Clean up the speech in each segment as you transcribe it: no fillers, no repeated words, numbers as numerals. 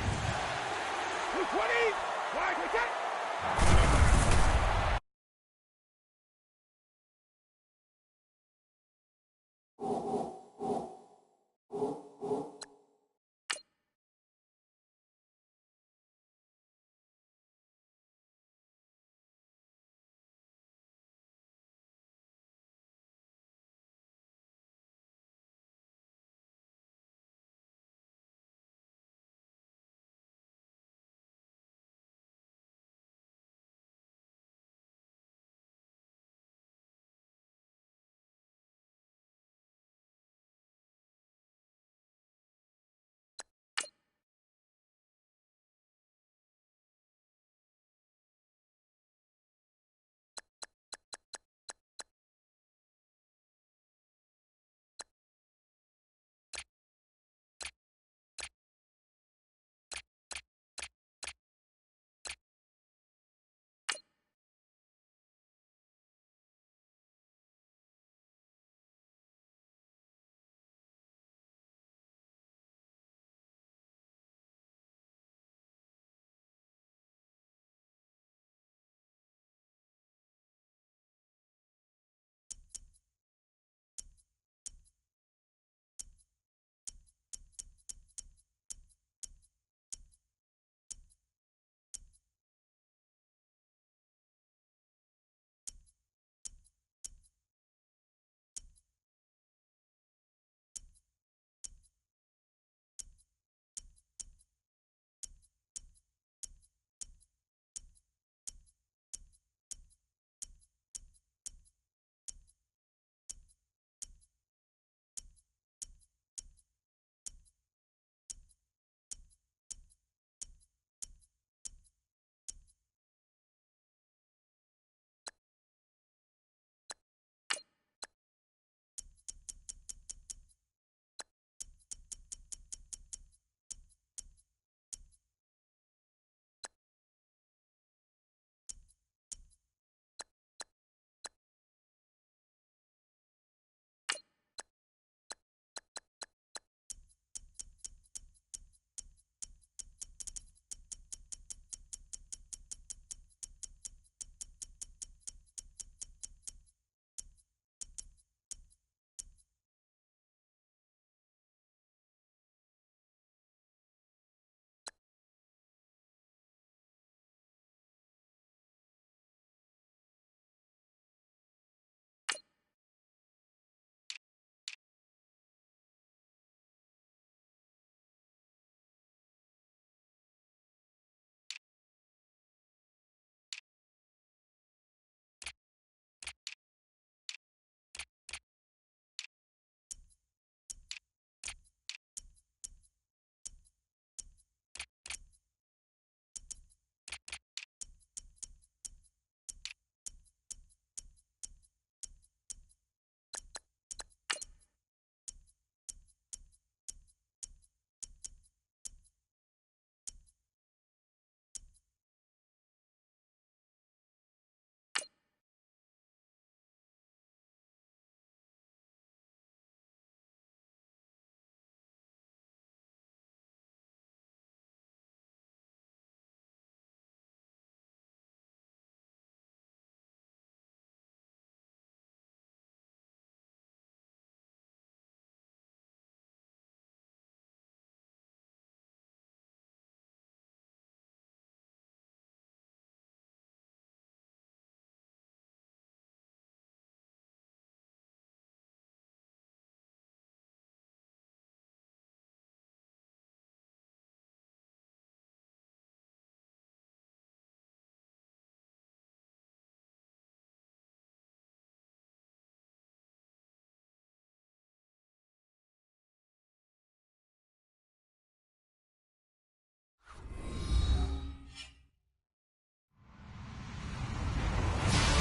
220. Wide, take it.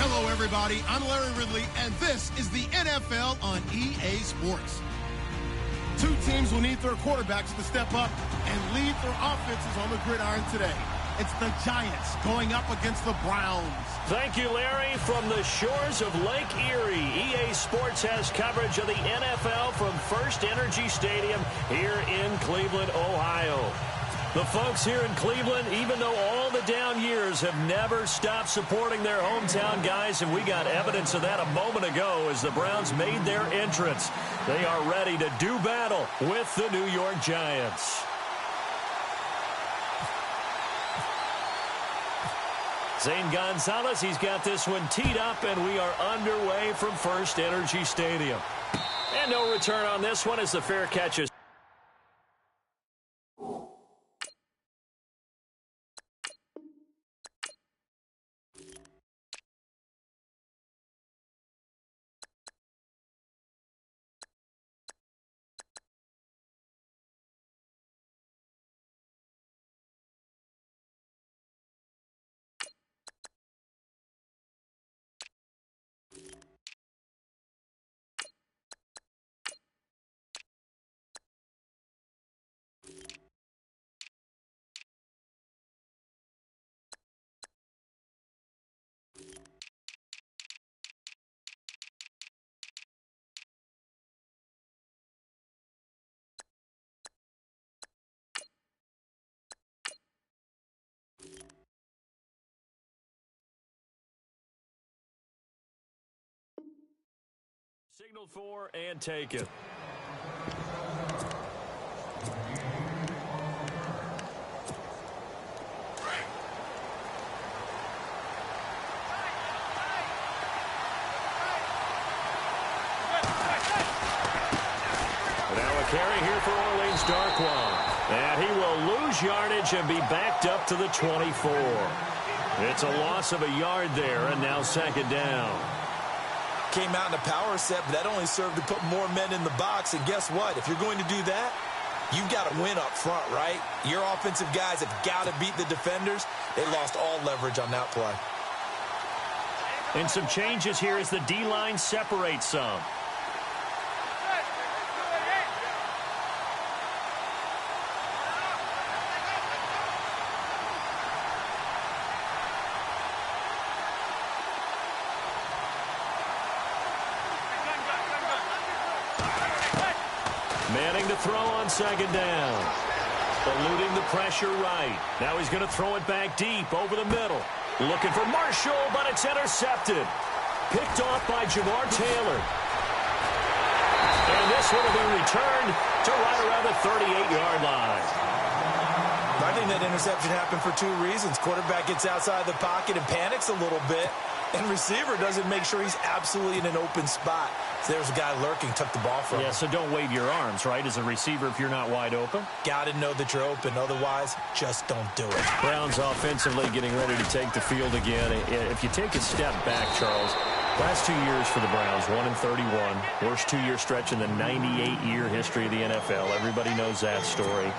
Hello, everybody. I'm Larry Ridley, and this is the NFL on EA Sports. Two teams will need their quarterbacks to step up and lead their offenses on the gridiron today. It's the Giants going up against the Browns. Thank you, Larry. From the shores of Lake Erie, EA Sports has coverage of the NFL from First Energy Stadium here in Cleveland, Ohio. The folks here in Cleveland, even though all the down years, have never stopped supporting their hometown guys, and we got evidence of that a moment ago as the Browns made their entrance. They are ready to do battle with the New York Giants. Zane Gonzalez, he's got this one teed up, and we are underway from First Energy Stadium. And no return on this one as the fair catch is. Signaled for and taken. Now a carry here for Orleans Darkwan. And he will lose yardage and be backed up to the 24. It's a loss of a yard there, and now second down. Came out in a power set, but that only served to put more men in the box. And guess what? If you're going to do that, you've got to win up front, right? Your offensive guys have got to beat the defenders. They lost all leverage on that play. And some changes here as the D-line separates some. Manning to throw on second down. Eluding the pressure right. Now he's going to throw it back deep over the middle. Looking for Marshall, but it's intercepted. Picked off by Jamar Taylor. And this one will be returned to right around the 38-yard line. I think that interception happened for two reasons. Quarterback gets outside the pocket and panics a little bit. And receiver doesn't make sure he's absolutely in an open spot. So there's a guy lurking, took the ball from him. Yeah, so don't wave your arms, right, as a receiver if you're not wide open. Got to know that you're open. Otherwise, just don't do it. Browns offensively getting ready to take the field again. If you take a step back, Charles, last 2 years for the Browns, 1-31. Worst two-year stretch in the 98-year history of the NFL. Everybody knows that story.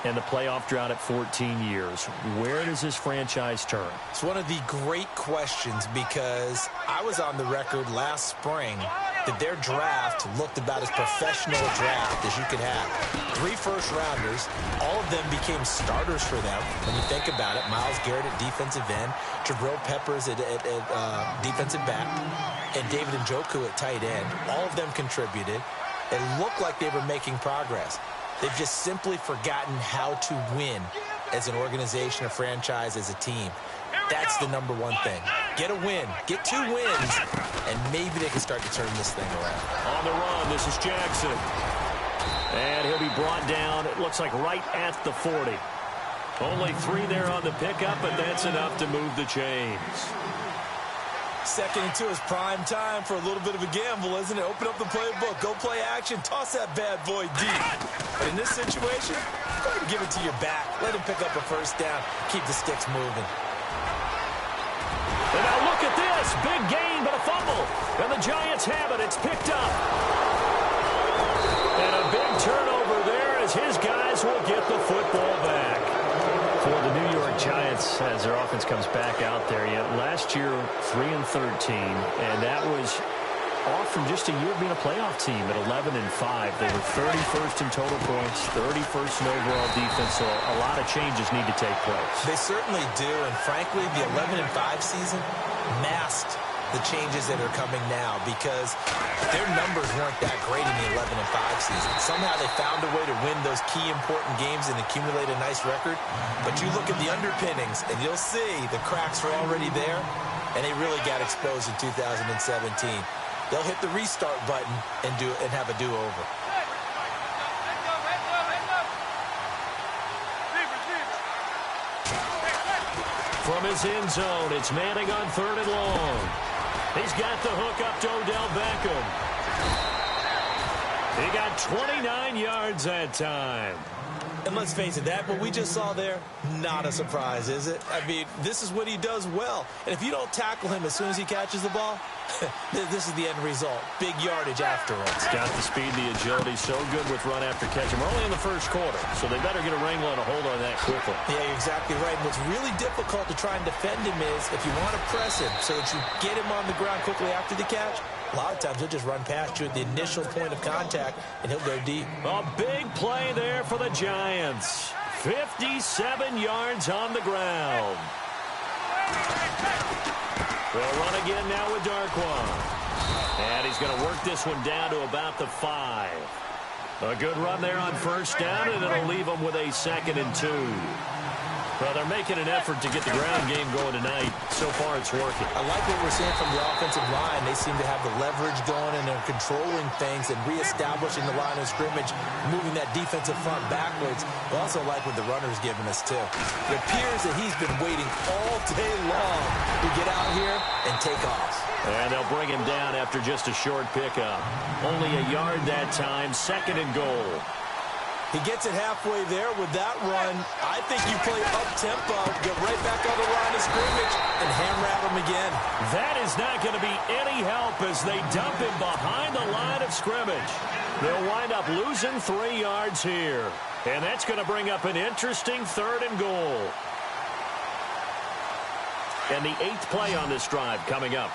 And the playoff drought at 14 years. Where does this franchise turn? It's one of the great questions because I was on the record last spring that their draft looked about as professional a draft as you could have. 3 first-rounders, all of them became starters for them. When you think about it, Myles Garrett at defensive end, Jabril Peppers at defensive back, and David Njoku at tight end. All of them contributed. It looked like they were making progress. They've just simply forgotten how to win as an organization, a franchise, as a team. That's the number one thing. Get a win. Get 2 wins, and maybe they can start to turn this thing around. On the run, this is Jackson. And he'll be brought down, it looks like right at the 40. Only 3 there on the pickup, but that's enough to move the chains. 2nd and 2 is prime time for a little bit of a gamble, isn't it? Open up the playbook, go play action, toss that bad boy deep. But in this situation, go ahead and give it to your back. Let him pick up a first down. Keep the sticks moving. And now look at this. Big gain, but a fumble. And the Giants have it. It's picked up. And a big turnover there as his guys will get the football back. For the New York Giants, as their offense comes back out there, last year 3-13, and that was off from just a year of being a playoff team at 11-5. They were 31st in total points, 31st in overall defense, so a lot of changes need to take place. They certainly do, and frankly, the 11-5 season masked the changes that are coming now, because their numbers weren't that great in the 11-5 season. Somehow they found a way to win those key important games and accumulate a nice record. But you look at the underpinnings, and you'll see the cracks are already there, and they really got exposed in 2017. They'll hit the restart button and have a do-over. From his end zone, it's Manning on 3rd and long. He's got the hook up to Odell Beckham. He got 29 yards that time. And let's face it, what we just saw there, not a surprise, is it? I mean, this is what he does well. And if you don't tackle him as soon as he catches the ball, this is the end result. Big yardage afterwards. Got the speed, the agility, so good with run after catch. And we're only in the first quarter, so they better get a wrangle and a hold on that quickly. Yeah, you're exactly right. And what's really difficult to try and defend him is if you want to press him so that you get him on the ground quickly after the catch, a lot of times he'll just run past you at the initial point of contact, and he'll go deep. A big play there for the Giants. 57 yards on the ground. They'll run again now with Darquan. And he's going to work this one down to about the 5. A good run there on first down, and it'll leave them with a 2nd and 2. Well, they're making an effort to get the ground game going tonight. So far, it's working. I like what we're seeing from the offensive line. They seem to have the leverage going, and they're controlling things and reestablishing the line of scrimmage, moving that defensive front backwards. I also like what the runner's giving us, too. It appears that he's been waiting all day long to get out here and take off. And they'll bring him down after just a short pickup. Only a yard that time, 2nd and goal. He gets it halfway there with that run. I think you play up-tempo, get right back on the line of scrimmage, and hammer at him again. That is not going to be any help as they dump him behind the line of scrimmage. They'll wind up losing 3 yards here. And that's going to bring up an interesting 3rd and goal. And the 8th play on this drive coming up.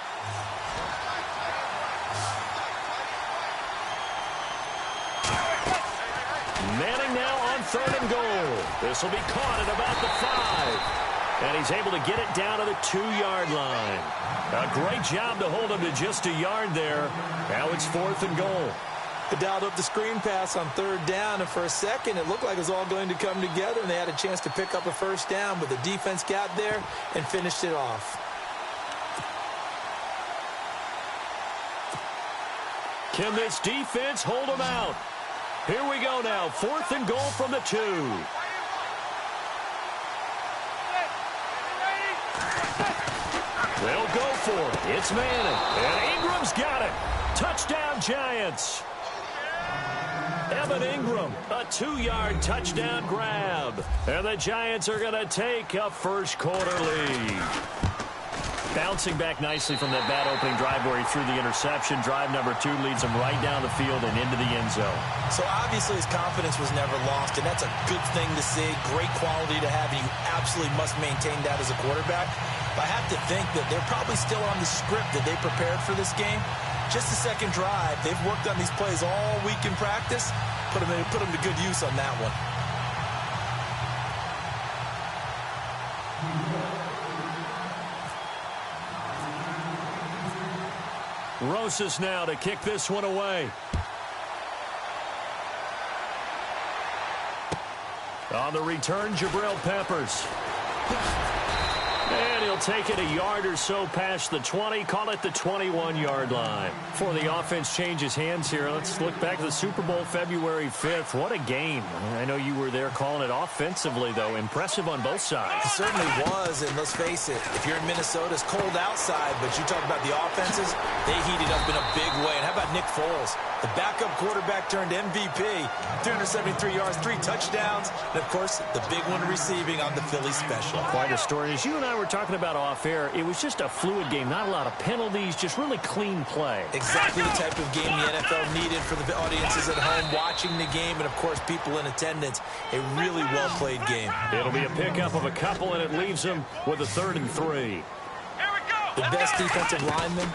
Manning now on 3rd and goal. This will be caught at about the 5. And he's able to get it down to the 2-yard line. A great job to hold him to just a yard there. Now it's 4th and goal. They dialed up the screen pass on 3rd down, and for a second it looked like it was all going to come together, and they had a chance to pick up a first down, but the defense got there and finished it off. Can this defense hold them out? Here we go now, 4th and goal from the 2. They'll go for it. It's Manning. And Ingram's got it. Touchdown, Giants. Evan Ingram, a 2-yard touchdown grab. And the Giants are going to take a first quarter lead. Bouncing back nicely from that bad opening drive where he threw the interception. Drive number 2 leads him right down the field and into the end zone. So obviously his confidence was never lost, and that's a good thing to see. Great quality to have, and you absolutely must maintain that as a quarterback. But I have to think that they're probably still on the script that they prepared for this game. Just the second drive. They've worked on these plays all week in practice. Put them to good use on that one. Rosas now to kick this one away. On the return, Jabril Peppers. And he'll take it a yard or so past the 20, call it the 21-yard line. Before the offense changes hands here, let's look back to the Super Bowl February 5th. What a game. I know you were there calling it offensively, though. Impressive on both sides. It certainly was, and let's face it, if you're in Minnesota, it's cold outside, but you talk about the offenses, they heated up in a big way. And how about Nick Foles? The backup quarterback turned MVP, 373 yards, 3 touchdowns, and, of course, the big one receiving on the Philly special. Quite a story. As you and I were talking about off air, it was just a fluid game, not a lot of penalties, just really clean play. Exactly the type of game the NFL needed for the audiences at home watching the game, and, of course, people in attendance. A really well-played game. It'll be a pickup of a couple, and it leaves them with a 3rd and 3. The best defensive linemen,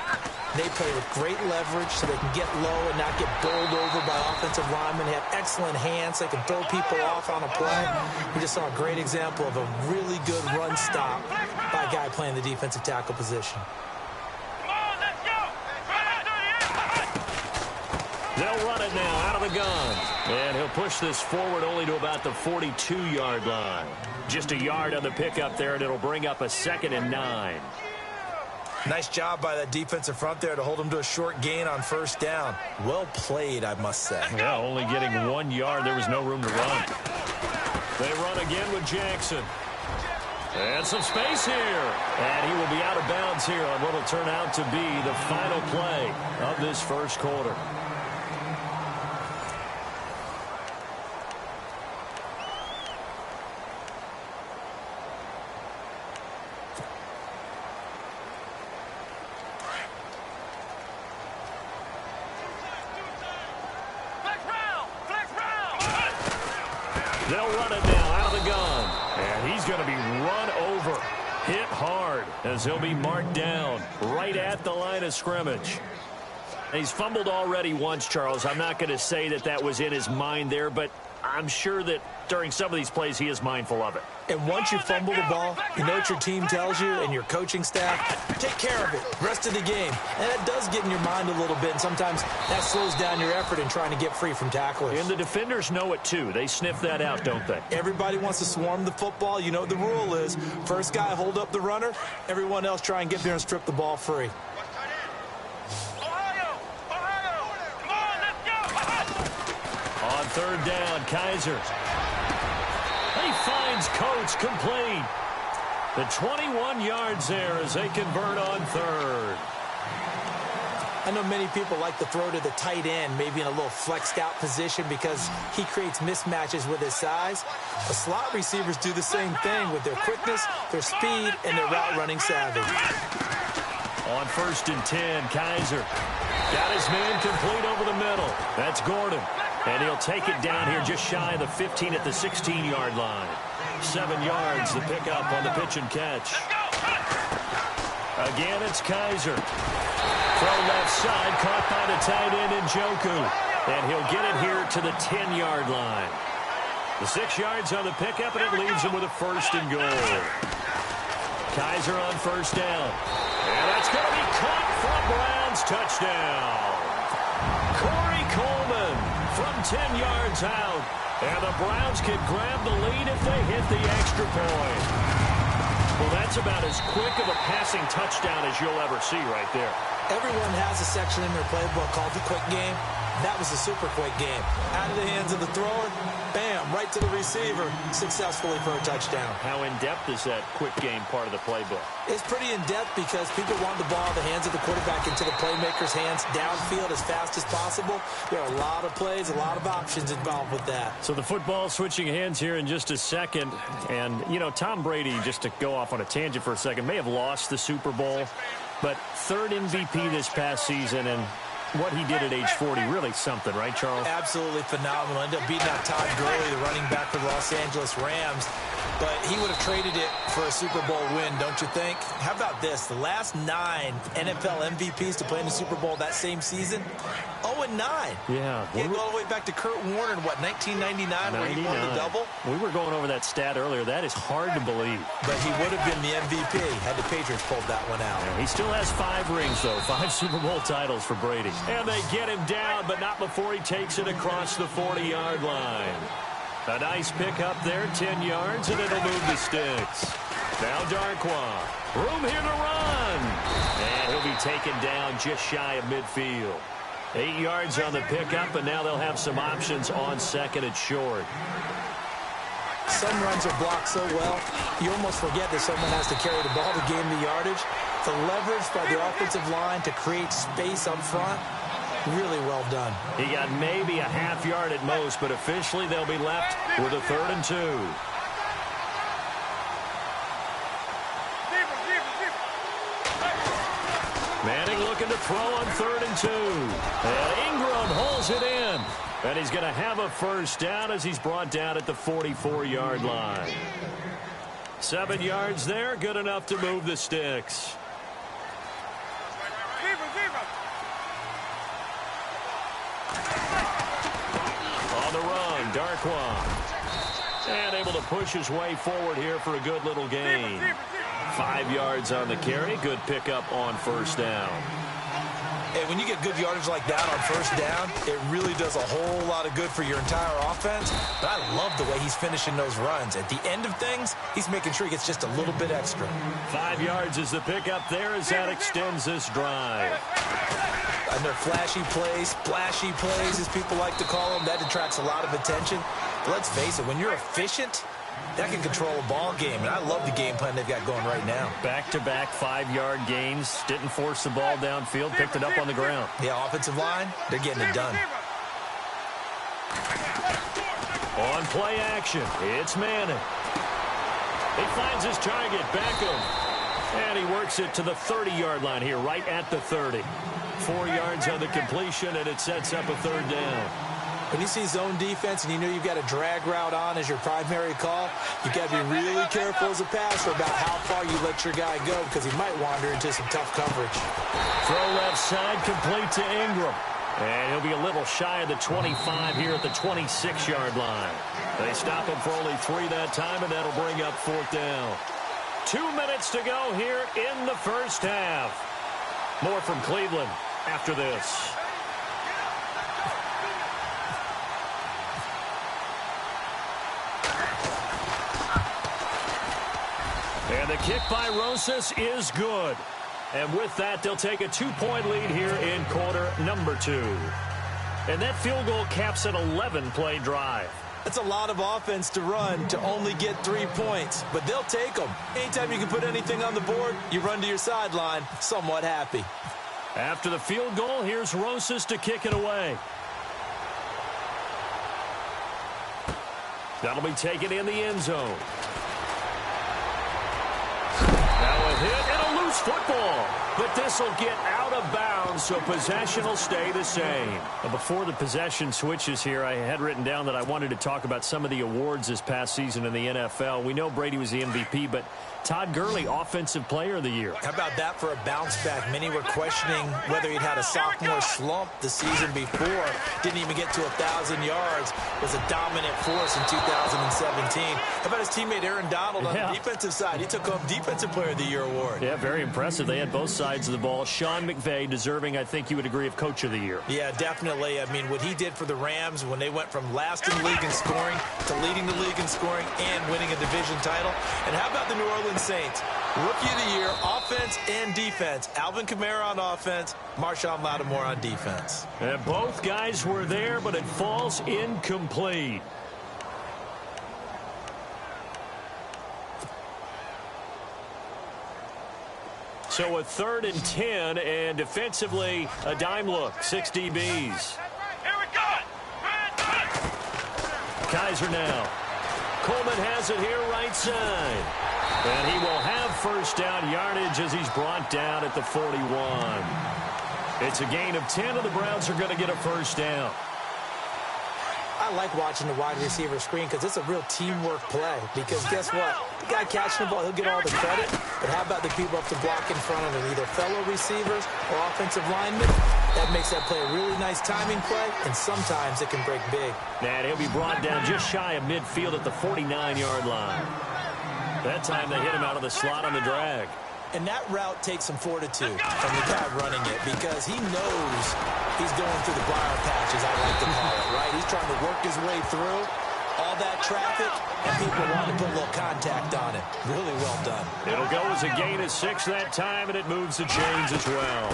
they play with great leverage so they can get low and not get bowled over by offensive linemen. They have excellent hands. They can throw people off on a play. We just saw a great example of a really good run stop by a guy playing the defensive tackle position. They'll run it now out of the gun. And he'll push this forward only to about the 42-yard line. Just a yard on the pickup there, and it'll bring up a 2nd and 9. Nice job by that defensive front there to hold him to a short gain on 1st down. Well played, I must say. Yeah, only getting 1 yard. There was no room to run. They run again with Jackson. And some space here. And he will be out of bounds here on what will turn out to be the final play of this first quarter. They'll run it now out of the gun. And he's going to be run over, hit hard, as he'll be marked down right at the line of scrimmage. He's fumbled already once, Charles. I'm not going to say that that was in his mind there, but I'm sure that during some of these plays he is mindful of it. And once you fumble the ball, you know what your team tells you and your coaching staff? Take care of it. Rest of the game. And it does get in your mind a little bit, and sometimes that slows down your effort in trying to get free from tacklers. And the defenders know it too. They sniff that out, don't they? Everybody wants to swarm the football. You know what the rule is. First guy hold up the runner. Everyone else try and get there and strip the ball free. On 3rd down, Kaiser. He finds Coates complete. The 21 yards there as they convert on 3rd. I know many people like to throw to the tight end, maybe in a little flexed out position because he creates mismatches with his size. The slot receivers do the same thing with their quickness, their speed, and their route running savvy. On 1st and 10, Kaiser got his man complete over the middle. That's Gordon. And he'll take it down here just shy of the 15 at the 16-yard line. 7 yards the pickup on the pitch and catch. Again, it's Kaiser. Throw left side, caught by the tight end Njoku. And he'll get it here to the 10-yard line. The 6 yards on the pickup, and it leaves him with a 1st and goal. Kaiser on 1st down. And that's going to be caught for a Browns touchdown. Corey Coleman from 10 yards out. And the Browns can grab the lead if they hit the extra point. Well, that's about as quick of a passing touchdown as you'll ever see right there. Everyone has a section in their playbook called the quick game. That was a super quick game. Out of the hands of the thrower, bam, right to the receiver, successfully for a touchdown. How in-depth is that quick game part of the playbook? It's pretty in-depth because people want the ball in the hands of the quarterback into the playmaker's hands downfield as fast as possible. There are a lot of plays, a lot of options involved with that. So the football switching hands here in just a second. And, you know, Tom Brady, just to go off on a tangent for a second, may have lost the Super Bowl, but 3rd MVP this past season, and what he did at age 40, really something, right, Charles? Absolutely phenomenal. Ended up beating out Todd Gurley, the running back for the Los Angeles Rams. But he would have traded it for a Super Bowl win, don't you think? How about this? The last 9 NFL MVPs to play in the Super Bowl that same season, 0-9. Yeah. You go all the way back to Kurt Warner in, what, 1999 when he won the double? We were going over that stat earlier. That is hard to believe. But he would have been the MVP had the Patriots pulled that one out. Yeah, he still has 5 rings, though. 5 Super Bowl titles for Brady. And they get him down, but not before he takes it across the 40-yard line. A nice pickup there, 10 yards, and it'll move the sticks. Now Darkwa. Room here to run. And he'll be taken down just shy of midfield. 8 yards on the pickup, and now they'll have some options on 2nd and short. Some runs are blocked so well, you almost forget that someone has to carry the ball to gain the yardage. The leverage by the offensive line to create space up front, really well done. He got maybe a half yard at most, but officially they'll be left with a 3rd and 2. Manning looking to throw on 3rd and 2. And Ingram holds it in. And he's going to have a 1st down as he's brought down at the 44-yard line. 7 yards there, good enough to move the sticks. On the run, Darkwa. And able to push his way forward here for a good little gain. 5 yards on the carry. Good pickup on 1st down. And when you get good yardage like that on first down, it really does a whole lot of good for your entire offense. But I love the way he's finishing those runs. At the end of things, he's making sure he gets just a little bit extra. 5 yards is the pickup there as that extends this drive. I know flashy plays, splashy plays, as people like to call them, that attracts a lot of attention. But let's face it, when you're efficient, that can control a ball game, and I love the game plan they've got going right now. Back-to-back 5-yard gains. Didn't force the ball downfield. Picked it up on the ground. Yeah, offensive line, they're getting it done. On play action, it's Manning. He finds his target, Beckham. And he works it to the 30-yard line here, right at the 30. 4 yards on the completion, and it sets up a third down. When you see zone defense and you know you've got a drag route on as your primary call, you've got to be really careful as a passer about how far you let your guy go because he might wander into some tough coverage. Throw left side, complete to Ingram. And he'll be a little shy of the 25 here at the 26-yard line. They stop him for only 3 that time, and that'll bring up fourth down. 2 minutes to go here in the first half. More from Cleveland after this. And the kick by Rosas is good. And with that, they'll take a 2-point lead here in quarter number 2. And that field goal caps an 11-play drive. That's a lot of offense to run to only get 3 points, but they'll take them. Anytime you can put anything on the board, you run to your sideline somewhat happy. After the field goal, here's Rosas to kick it away. That'll be taken in the end zone. Now a hit and a loose football. But this will get out of bounds, so possession will stay the same. Before the possession switches here, I had written down that I wanted to talk about some of the awards this past season in the NFL. We know Brady was the MVP, but Todd Gurley, Offensive Player of the Year. How about that for a bounce back? Many were questioning whether he'd had a sophomore slump the season before. Didn't even get to 1,000 yards. Was a dominant force in 2017. How about his teammate Aaron Donald on the defensive side? He took home Defensive Player of the Year award. Yeah, very impressive. They had both sides of the ball. Sean McVay deserving, I think you would agree, of Coach of the Year. Yeah, definitely. I mean, what he did for the Rams when they went from last in the league in scoring to leading the league in scoring and winning a division title. And how about the New Orleans Saints? Rookie of the Year, offense and defense. Alvin Kamara on offense, Marshawn Lattimore on defense. And both guys were there, but it falls incomplete. So a 3rd and 10, and defensively, a dime look. 6 DBs. Here we go. Kaiser now. Coleman has it here right side. And he will have first down yardage as he's brought down at the 41. It's a gain of 10, and the Browns are going to get a first down. I like watching the wide receiver screen because it's a real teamwork play. Because guess what? The guy catching the ball, he'll get all the credit. But how about the people up to block in front of him, either fellow receivers or offensive linemen? That makes that play a really nice timing play, and sometimes it can break big. And he'll be brought down just shy of midfield at the 49-yard line. That time they hit him out of the slot on the drag. And that route takes some fortitude from the guy running it because he knows he's going through the briar patch, as I like to call it, right? He's trying to work his way through all that traffic, and people want to put a little contact on it. Really well done. It'll go as a gain of 6 that time, and it moves the chains as well.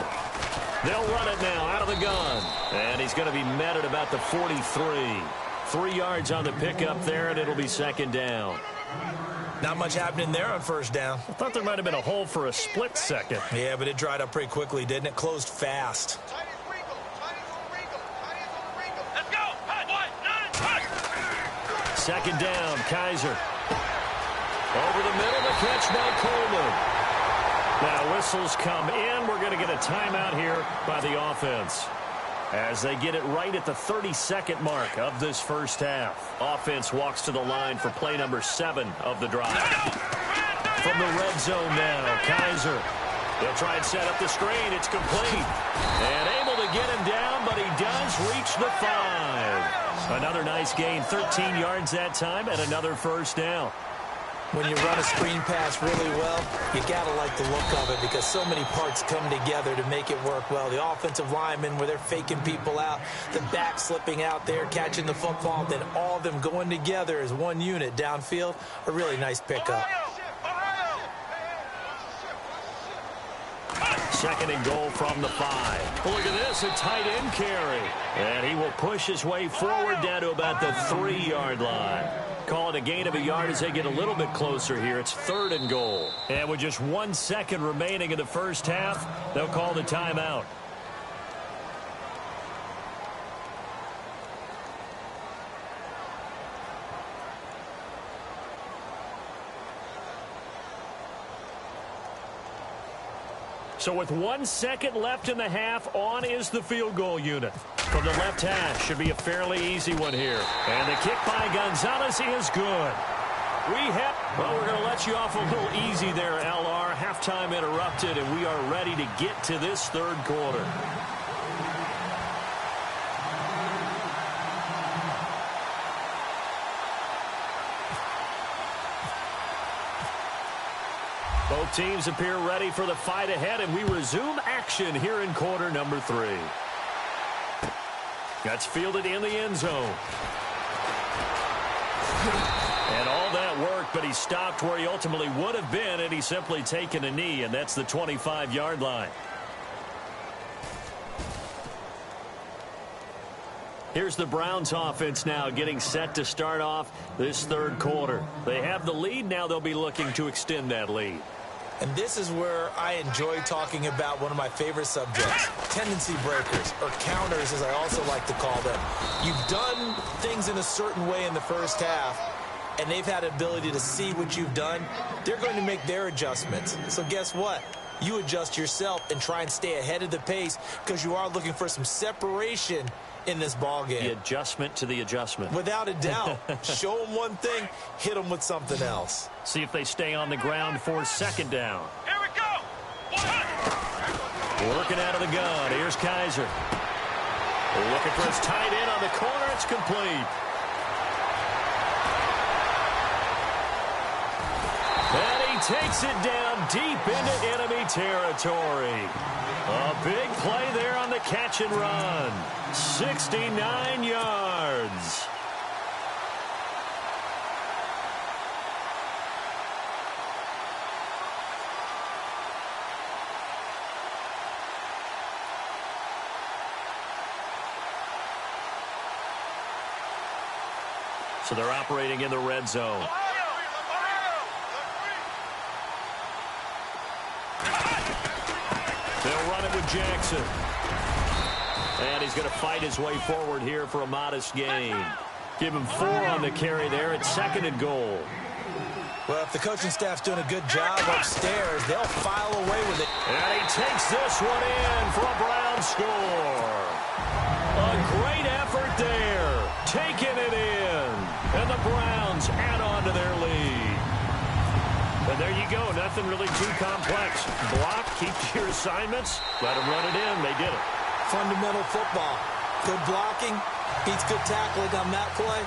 They'll run it now out of the gun. And he's going to be met at about the 43. 3 yards on the pickup there, and it'll be second down. Not much happening there on first down. I thought there might have been a hole for a split second. Yeah, but it dried up pretty quickly, didn't it? Closed fast. Let's go. Second down, Kaiser. Over the middle, the catch by Coleman. Now whistles come in. We're going to get a timeout here by the offense, as they get it right at the 32nd mark of this first half. Offense walks to the line for play number 7 of the drive. From the red zone now, Kaiser. They'll try and set up the screen. It's complete. And able to get him down, but he does reach the 5. Another nice gain, 13 yards that time, and another first down. When you run a screen pass really well, you got to like the look of it because so many parts come together to make it work well. The offensive linemen, where they're faking people out, the back slipping out there, catching the football, then all of them going together as one unit downfield. A really nice pickup. Second and goal from the 5. Look at this, a tight end carry. And he will push his way forward down to about the 3-yard line. Call it a gain of a yard as they get a little bit closer here. It's 3rd and goal. And with just 1 second remaining in the first half, they'll call the timeout. So with 1 second left in the half, on is the field goal unit. From the left hash, should be a fairly easy one here. And the kick by Gonzalez is good. Well, we're going to let you off a little easy there, LR. Halftime interrupted, and we are ready to get to this 3rd quarter. Both teams appear ready for the fight ahead, and we resume action here in quarter number 3. That's fielded in the end zone. And all that work, but he stopped where he ultimately would have been, and he's simply taken a knee, and that's the 25-yard line. Here's the Browns offense now getting set to start off this 3rd quarter. They have the lead. Now they'll be looking to extend that lead. And this is where I enjoy talking about one of my favorite subjects, tendency breakers, or counters as I also like to call them. You've done things in a certain way in the first half, and they've had the ability to see what you've done. They're going to make their adjustments. So guess what? You adjust yourself and try and stay ahead of the pace because you are looking for some separation in this ball game. The adjustment to the adjustment. Without a doubt. Show them one thing, hit them with something else. See if they stay on the ground for 2nd down. Here we go. Working out of the gun. Here's Kaiser. Looking for his tight end on the corner. It's complete. And he takes it down deep into enemy territory. A big play there on the catch and run. 69 yards. So they're operating in the red zone. They'll run it with Jackson. And he's going to fight his way forward here for a modest gain. Give him 4 on the carry there. It's 2nd and goal. Well, if the coaching staff's doing a good job upstairs, they'll file away with it. And he takes this one in for a Brown score. A great effort there. Taking it in. And the Browns add on to their lead. And there you go. Nothing really too complex. Block, keep to your assignments. Let them run it in. They did it. Fundamental football. Good blocking, beats good tackling on that play.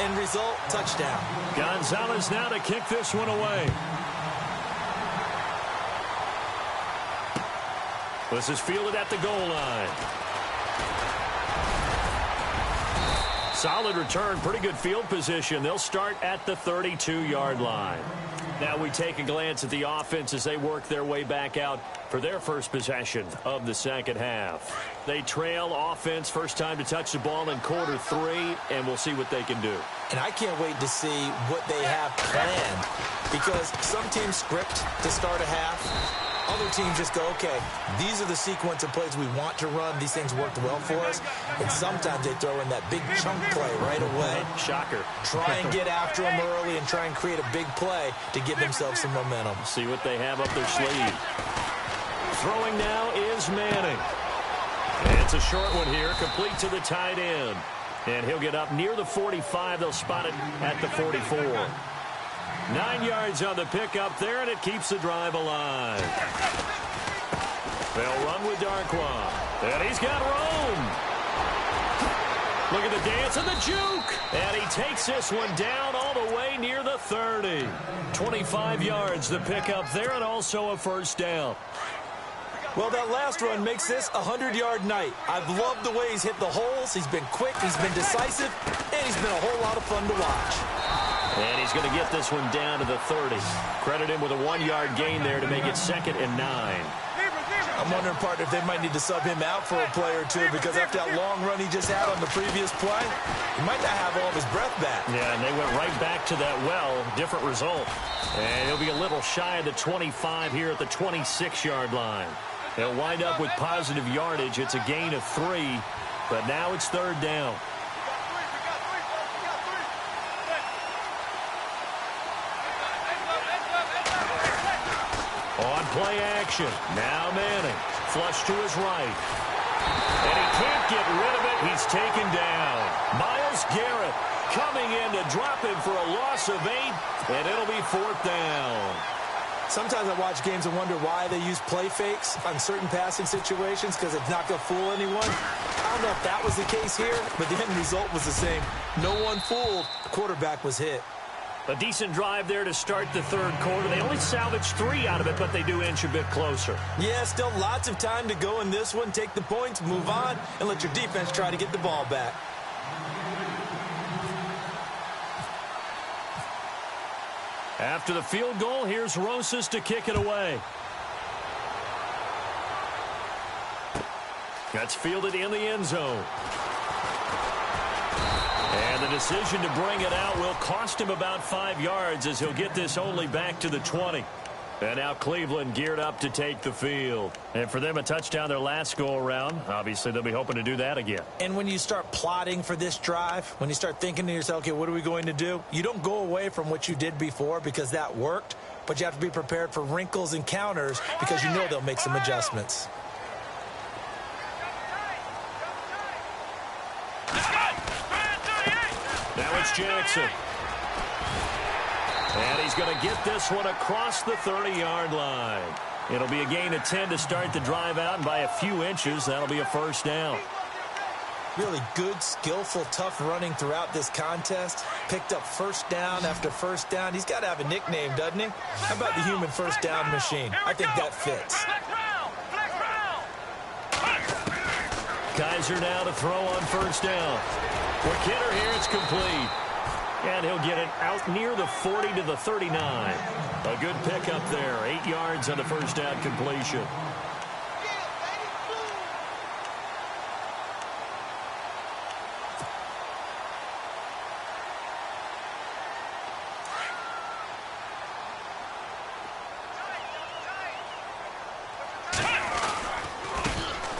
End result, touchdown. Gonzalez now to kick this one away. This is fielded at the goal line. Solid return, pretty good field position. They'll start at the 32-yard line. Now we take a glance at the offense as they work their way back out for their first possession of the 2nd half. They trail offense, first time to touch the ball in quarter 3, and we'll see what they can do. And I can't wait to see what they have planned because some teams script to start a half. Other teams just go, okay, these are the sequence of plays we want to run. These things worked well for us. And sometimes they throw in that big chunk play right away. Shocker. Try and get after them early and try and create a big play to give themselves some momentum. See what they have up their sleeve. Throwing now is Manning. And it's a short one here, complete to the tight end. And he'll get up near the 45. They'll spot it at the 44. 9 yards on the pickup there, and it keeps the drive alive. They'll run with Darkwa. And he's got room. Look at the dance and the juke. And he takes this one down all the way near the 30. 25 yards the pickup there, and also a first down. Well, that last run makes this a 100-yard night. I've loved the way he's hit the holes. He's been quick, he's been decisive, and he's been a whole lot of fun to watch. And he's going to get this one down to the 30. Credit him with a 1-yard gain there to make it 2nd and 9. I'm wondering, partner, if they might need to sub him out for a play or two, because after that long run he just had on the previous play, he might not have all of his breath back. Yeah, and they went right back to that well. Different result. And he'll be a little shy of the 25 here at the 26-yard line. They'll wind up with positive yardage. It's a gain of 3, but now it's 3rd down. On play action. Now Manning. Flush to his right. And he can't get rid of it. He's taken down. Myles Garrett coming in to drop him for a loss of 8, and it'll be 4th down. Sometimes I watch games and wonder why they use play fakes on certain passing situations, because it's not going to fool anyone. I don't know if that was the case here, but the end result was the same. No one fooled. The quarterback was hit. A decent drive there to start the 3rd quarter. They only salvaged 3 out of it, but they do inch a bit closer. Yeah, still lots of time to go in this one. Take the points, move on, and let your defense try to get the ball back. After the field goal, here's Rosas to kick it away. That's fielded in the end zone. And the decision to bring it out will cost him about 5 yards, as he'll get this only back to the 20. And now Cleveland geared up to take the field. And for them, a touchdown their last go-around. Obviously, they'll be hoping to do that again. And when you start plotting for this drive, when you start thinking to yourself, okay, what are we going to do? You don't go away from what you did before, because that worked. But you have to be prepared for wrinkles and counters, because you know they'll make some adjustments. Now it's Jackson. And he's going to get this one across the 30-yard line. It'll be a gain of 10 to start the drive out, and by a few inches, that'll be a first down. Really good, skillful, tough running throughout this contest. Picked up first down after first down. He's got to have a nickname, doesn't he? How about the human first down machine? I think that fits. Kaiser now to throw on first down. For Kidder here, it's complete. And he'll get it out near the 40 to the 39. A good pickup there. 8 yards on the first down completion.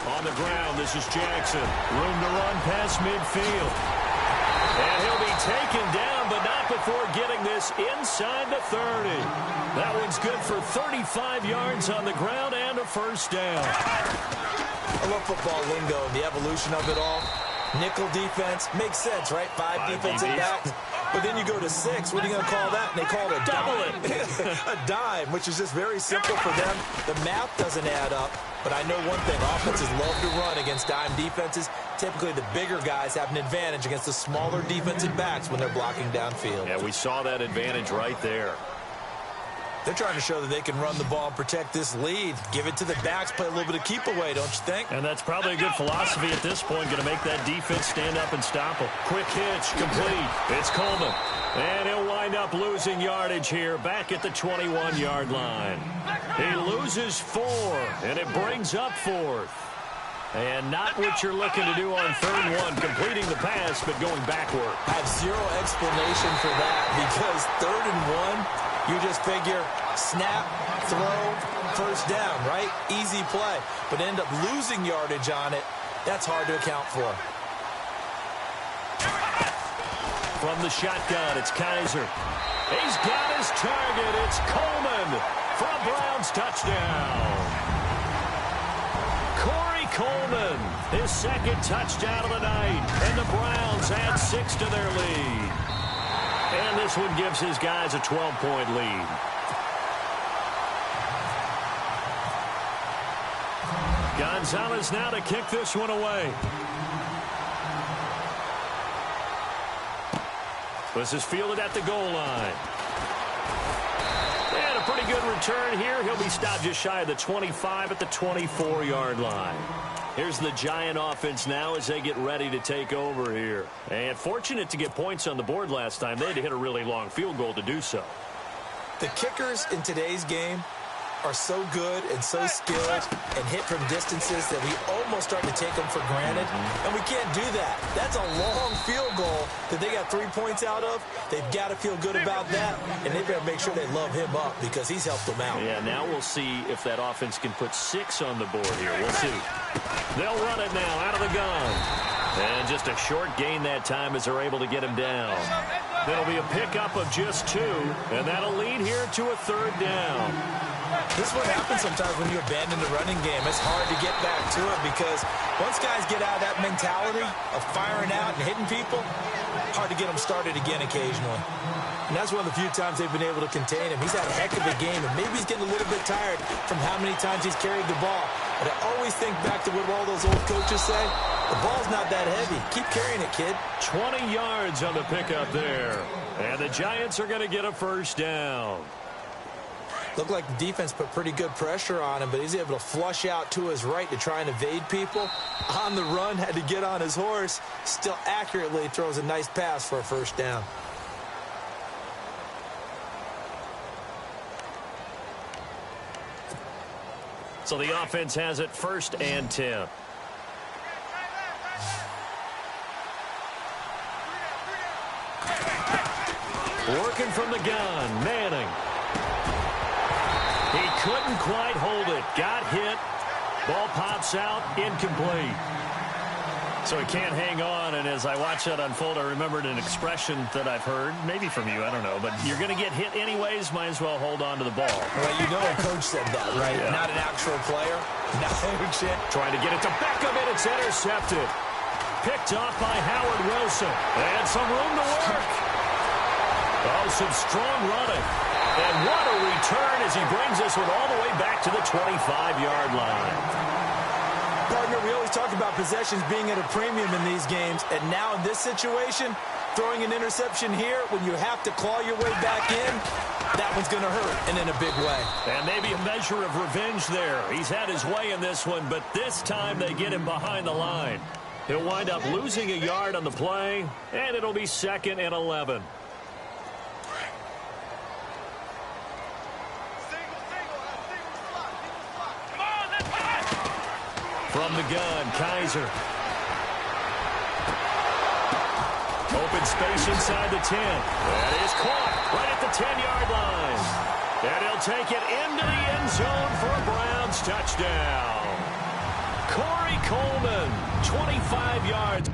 On the ground, this is Jackson. Room to run past midfield. And he'll be taken down, but not before getting this inside the 30. That one's good for 35 yards on the ground and a first down. I love football lingo and the evolution of it all. Nickel defense makes sense, right? 5 defensive backs. But then you go to 6. What are you going to call that? And they call it a dime. A dime, which is just very simple for them. The math doesn't add up. But I know one thing. Offenses love to run against dime defenses. Typically, the bigger guys have an advantage against the smaller defensive backs when they're blocking downfield. Yeah, we saw that advantage right there. They're trying to show that they can run the ball and protect this lead. Give it to the backs, play a little bit of keep away, don't you think? And that's probably a good philosophy at this point, going to make that defense stand up and stop them. Quick hitch, complete. It's Coleman. And he'll wind up losing yardage here back at the 21-yard line. He loses 4, and it brings up 4th. And not what you're looking to do on 3rd and 1, completing the pass, but going backward. I have zero explanation for that, because 3rd and 1, you just figure snap, throw, first down, right? Easy play. But end up losing yardage on it. That's hard to account for. From the shotgun, it's Kaiser. He's got his target. It's Coleman for a Browns touchdown. Corey Coleman, his 2nd touchdown of the night. And the Browns add 6 to their lead. And this one gives his guys a 12-point lead. Gonzalez now to kick this one away. This is fielded at the goal line. And a pretty good return here. He'll be stopped just shy of the 25 at the 24-yard line. Here's the Giant offense now as they get ready to take over here. And fortunate to get points on the board last time. They had to hit a really long field goal to do so. The kickers in today's game are so good and so skilled and hit from distances that we almost start to take them for granted. And we can't do that. That's a long field goal that they got 3 points out of. They've got to feel good about that, and they've got to make sure they love him up because he's helped them out. Yeah, now we'll see if that offense can put 6 on the board here. We'll see. They'll run it now out of the gun. And just a short gain that time as they're able to get him down. That'll be a pickup of just 2, and that'll lead here to a 3rd down. This is what happens sometimes when you abandon the running game. It's hard to get back to it because once guys get out of that mentality of firing out and hitting people, hard to get them started again occasionally. And that's one of the few times they've been able to contain him. He's had a heck of a game, and maybe he's getting a little bit tired from how many times he's carried the ball. But I always think back to what all those old coaches say. The ball's not that heavy. Keep carrying it, kid. 20 yards on the pickup there. And the Giants are going to get a 1st down. Looked like the defense put pretty good pressure on him, but he's able to flush out to his right to try and evade people. On the run, had to get on his horse. Still accurately throws a nice pass for a 1st down. So the offense has it 1st and 10. Working from the gun, Manning. He couldn't quite hold it. Got hit. Ball pops out. Incomplete. So he can't hang on, and as I watch that unfold, I remembered an expression that I've heard, maybe from you, I don't know, but you're going to get hit anyways, might as well hold on to the ball. Well, you know a coach said that, right? Yeah. Not an actual player. No shit. Trying to get it to Beckham, and it's intercepted. Picked off by Howard Wilson. And some room to work. Oh, some strong running. And what a return as he brings this one all the way back to the 25-yard line. Partner, we always talk about possessions being at a premium in these games, and now in this situation, throwing an interception here when you have to claw your way back in, that one's going to hurt, and in a big way. And maybe a measure of revenge there. He's had his way in this one, but this time they get him behind the line. He'll wind up losing a yard on the play, and it'll be 2nd and 11. From the gun, Kaiser. Open space inside the 10. That is caught right at the 10-yard line. And he'll take it into the end zone for a Browns touchdown. Corey Coleman, 25 yards.